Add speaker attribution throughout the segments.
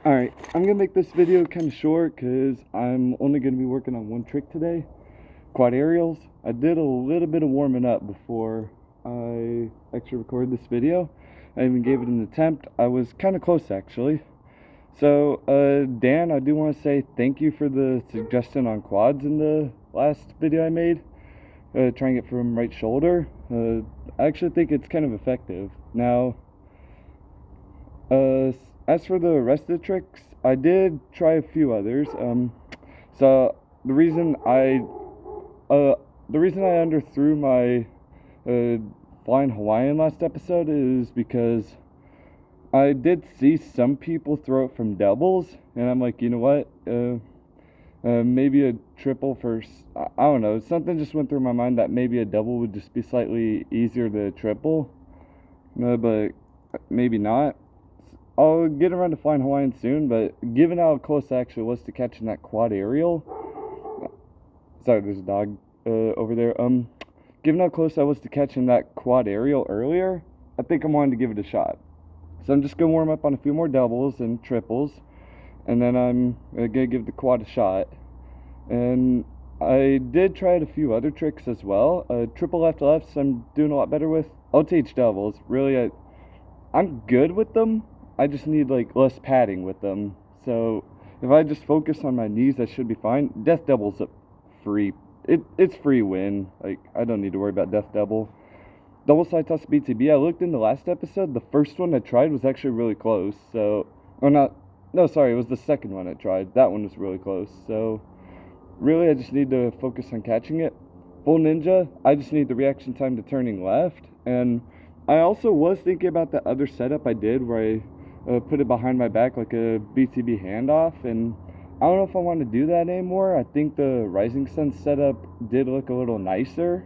Speaker 1: Alright, I'm gonna make this video kind of short because I'm only gonna be working on one trick today. Quad aerials. I did a little bit of warming up before I actually recorded this video. I even gave it an attempt. I was kind of close actually. So, Dan, I do want to say thank you for the suggestion on quads in the last video I made. Trying it from right shoulder. I actually think it's kind of effective. Now, as for the rest of the tricks, I did try a few others. So the reason I underthrew my flying Hawaiian last episode is because I did see some people throw it from doubles, and I'm like, you know what? Maybe a triple for I don't know. Something just went through my mind that maybe a double would just be slightly easier than a triple, but maybe not. I'll get around to flying Hawaiian soon, but given how close I actually was to catching that quad aerial, sorry, there's a dog over there. Given how close I was to catching that quad aerial earlier, I think I'm wanting to give it a shot. So I'm just gonna warm up on a few more doubles and triples, and then I'm gonna give the quad a shot. And I did try out a few other tricks as well. Triple left lefts I'm doing a lot better with. I'll teach doubles. Really, I'm good with them. I just need like less padding with them. So if I just focus on my knees, I should be fine. Death double's a free. It's free win. Like I don't need to worry about death double. Double side toss BTB. I looked in the last episode. The first one I tried was actually really close. So, or not. No, sorry, it was the second one I tried. That one was really close. So really, I just need to focus on catching it. Full ninja. I just need the reaction time to turning left. And I also was thinking about the other setup I did where I put it behind my back like a BTB handoff, and I don't know if I want to do that anymore. I think the Rising Sun setup did look a little nicer,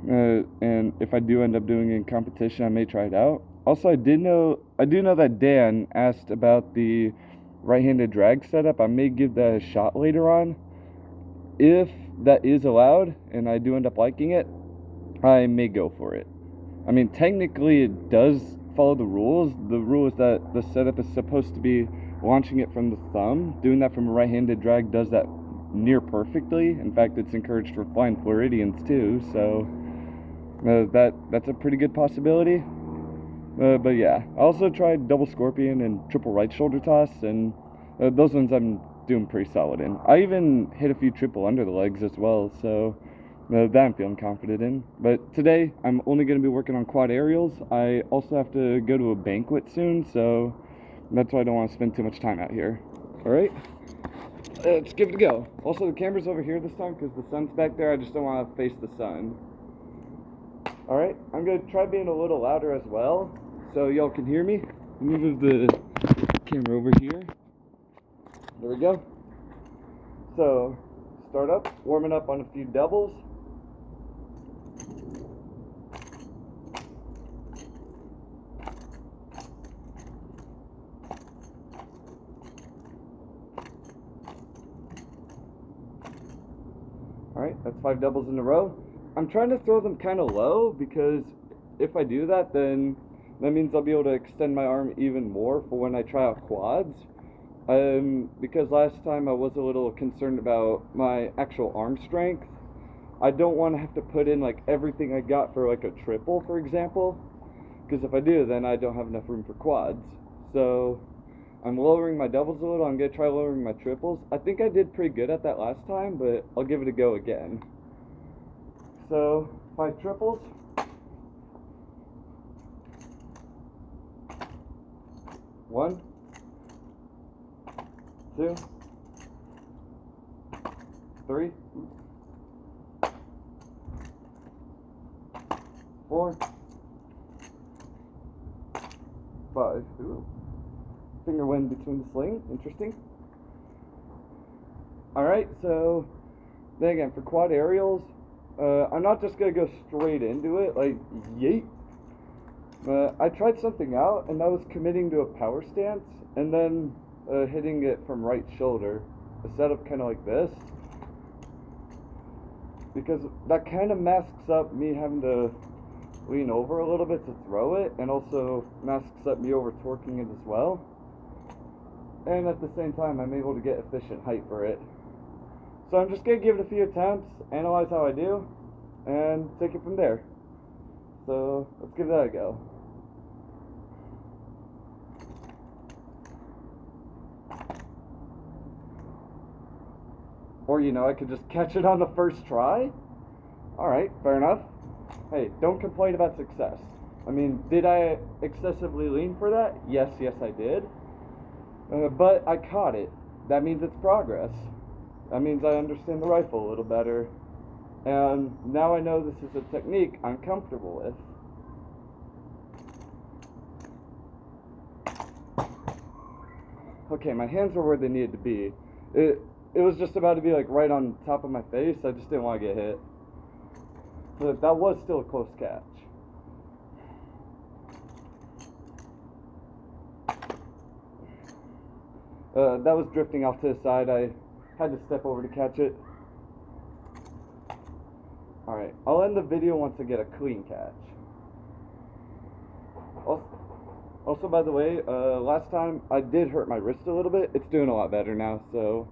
Speaker 1: and if I do end up doing it in competition, I may try it out. Also, I do know that Dan asked about the right-handed drag setup. I may give that a shot later on. If that is allowed, and I do end up liking it, I may go for it. I mean, technically it does follow the rules. The rule is that the setup is supposed to be launching it from the thumb. Doing that from a right-handed drag does that near perfectly. In fact, it's encouraged for flying Floridians too, so that's a pretty good possibility. But yeah, I also tried double scorpion and triple right shoulder toss, and those ones I'm doing pretty solid in. I even hit a few triple under the legs as well, so that I'm feeling confident in. But today, I'm only going to be working on quad aerials. I also have to go to a banquet soon, so that's why I don't want to spend too much time out here. Alright, let's give it a go. Also, the camera's over here this time because the sun's back there. I just don't want to face the sun. Alright, I'm going to try being a little louder as well, so y'all can hear me. Let me move the camera over here. There we go. So, start up, warming up on a few doubles. Alright, that's 5 doubles in a row. I'm trying to throw them kind of low because if I do that, then that means I'll be able to extend my arm even more for when I try out quads. Because last time I was a little concerned about my actual arm strength. I don't want to have to put in like everything I got for like a triple, for example. Because if I do, then I don't have enough room for quads. So I'm lowering my doubles a little. I'm going to try lowering my triples. I think I did pretty good at that last time, but I'll give it a go again. So, 5 triples. 1, 2, 3, 4, 5. Ooh. Finger went between the sling. Interesting. Alright, so then again, for quad aerials, I'm not just going to go straight into it, like, yeet. I tried something out, and that was committing to a power stance, and then hitting it from right shoulder. A setup kind of like this. Because that kind of masks up me having to lean over a little bit to throw it, and also masks up me over torquing it as well. and at the same time I'm able to get efficient height for it. So I'm just going to give it a few attempts, analyze how I do, and take it from there. So let's give that a go. Or, I could just catch it on the first try. Alright, fair enough. Hey, don't complain about success. I mean, did I excessively lean for that? Yes, I did. But I caught it. That means it's progress. That means I understand the rifle a little better. And now I know this is a technique I'm comfortable with. Okay, my hands were where they needed to be. It was just about to be like right on top of my face. I just didn't want to get hit. But that was still a close catch. That was drifting off to the side. I had to step over to catch it. Alright, I'll end the video once I get a clean catch. Also, by the way, last time I did hurt my wrist a little bit. It's doing a lot better now, so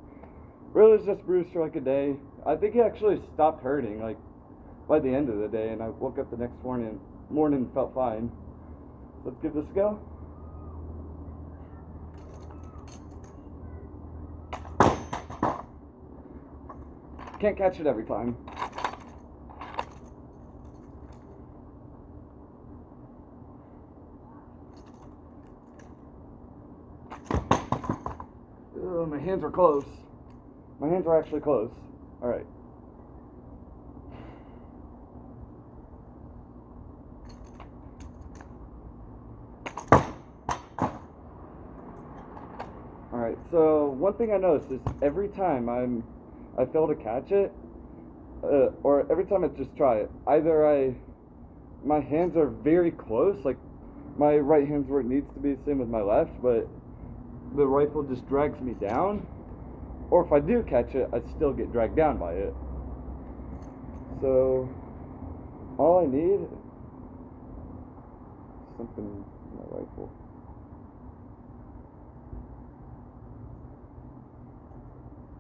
Speaker 1: really it's just bruised for like a day. I think it actually stopped hurting like by the end of the day, and I woke up the next morning and felt fine. So let's give this a go. Can't catch it every time. My hands are close. My hands are actually close. Alright. Alright, so one thing I noticed is every time I fail to catch it, or every time I just try it, either my hands are very close, like my right hand's where it needs to be, same with my left, but the rifle just drags me down, or if I do catch it, I still get dragged down by it. So all I need is something in my rifle.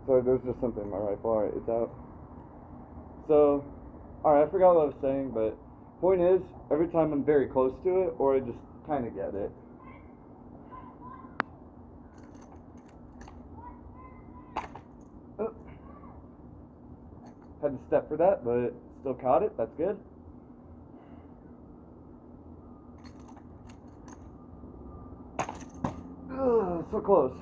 Speaker 1: Sorry, there's just something in my rifle. Alright, it's out. So, alright, I forgot what I was saying, but point is, every time I'm very close to it, or I just kind of get it. Had to step for that, but still caught it. That's good. Ugh, so close.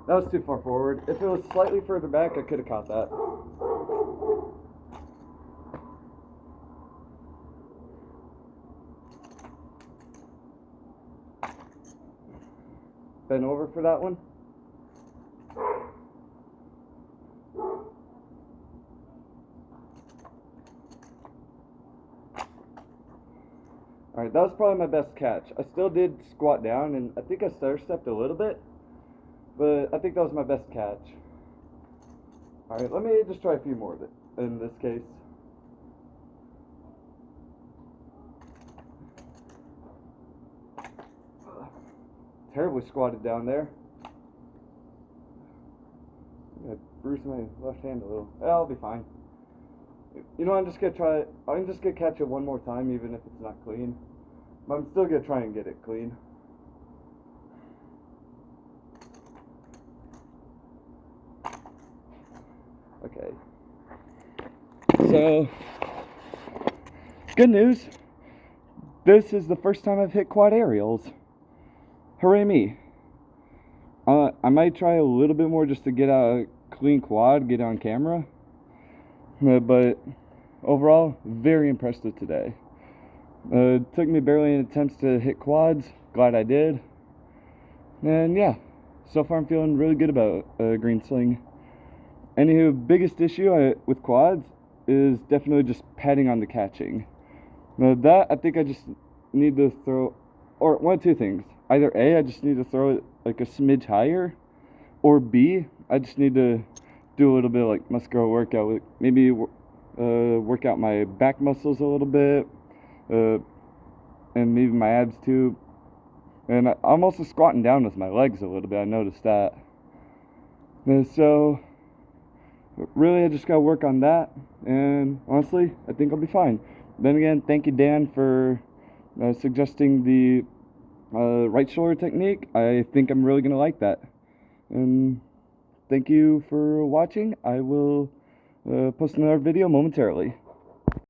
Speaker 1: That was too far forward. If it was slightly further back, I could have caught that. Bend over for that one. Alright, that was probably my best catch. I still did squat down, and I think I stair-stepped a little bit, but I think that was my best catch. Alright, let me just try a few more of it in this case. Terribly squatted down there. I'm gonna bruise my left hand a little. I'll be fine. I'm just gonna try it. I'm just gonna catch it one more time, even if it's not clean. But I'm still gonna try and get it clean. Okay. So, good news. This is the first time I've hit quad aerials. Hooray me. I might try a little bit more just to get a clean quad, get it on camera. But overall, very impressed with today. It took me barely any attempts to hit quads. Glad I did. And yeah, so far I'm feeling really good about Green Sling. Anywho, biggest issue with quads is definitely just padding on the catching. That, I think I just need to throw, or one of two things. Either A, I just need to throw it like a smidge higher, or B, I just need to do a little bit of like muscular workout. Maybe work out my back muscles a little bit, and maybe my abs too. And I'm also squatting down with my legs a little bit. I noticed that. And so, really, I just gotta work on that. And honestly, I think I'll be fine. Then again, thank you, Dan, for suggesting the right shoulder technique. I think I'm really gonna like that. And thank you for watching. I will post another video momentarily.